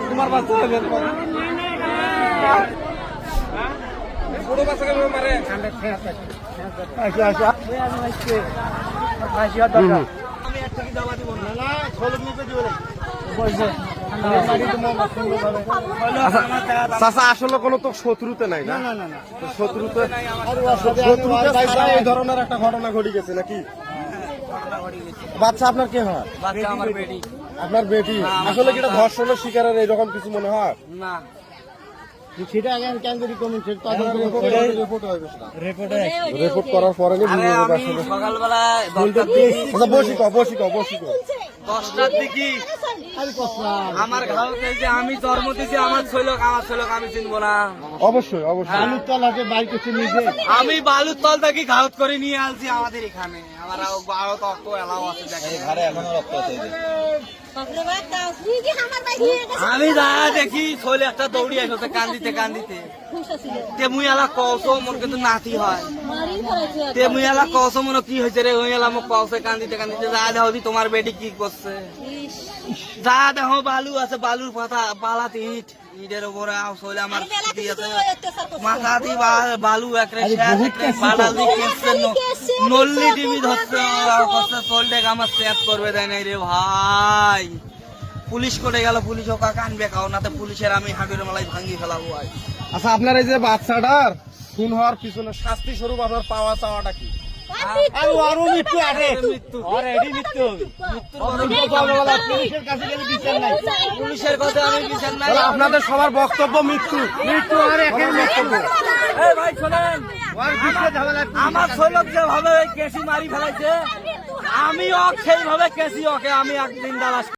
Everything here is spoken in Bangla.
তোমার বাচ্চা হবে ছোট বাচ্চাকে মারে আসলে কোনো তো শত্রুতে নাই না শত্রুতে এই ধরনের একটা ঘটনা ঘটে গেছে নাকি? বাচ্চা আপনার কে হয়? আপনার বেটি। আসলে কি এটা ধর্ষণের শিকারের এইরকম কিছু মনে হয় না? সেটা আগে কেন করি রিপোর্ট করার পরে সকালবেলা বসি 10টার দিকে আমার ঘাউতে যে আমি জন্ম দিয়েছি আমার ছেলে আমি চিনবো না? অবশ্যই বালুর তল আছে বাইকে নিজে আমি বালুর তল থেকে ঘাউত করে নিয়ে আসছি আমাদের এখানে। আমার রক্ত এলাও আছে, এখনো রক্ত আছে। আমি যা দেখি ছেলে একটা দৌড়ি আসছে কান্দিতে তেমুই এলা কৌশ মন কিন্তু নাতি হয় তেমুই এলা কৌশ মনে কি হয়েছে রে ওই এলা মোক কৌশে কান্দিতে যা দেখো তোমার বেটি কি করছে, যা দেখো বালু আছে বালুর পাতা পালাতে ইটের উপরে ছেলে আমার দিয়েছে মাথা দিয়ে বালু নল্লি টিভি ধরছে চলটাকে আমার চেক করবে দেয় নাই রে ভাই। পুলিশ করে গেল, পুলিশ ওকা কানবে খাও না, পুলিশের আমি হাঁটুর মালাই ভাঙ্গি ফেলাবো। আচ্ছা আপনার এই যে বাচ্চাটার খুন হওয়ার পিছনে শাস্তি স্বরূপ আপনার পাওয়া চাওয়াটা কি? আপনাদের সবার বক্তব্য মৃত্যু আর একের মৃত্যু। ভাই শোনেন, আমার ছেলেক যেভাবে কেসি মারি ফেলাইছে আমিও সেইভাবে কেসি ওকে আমি একদিন দালাস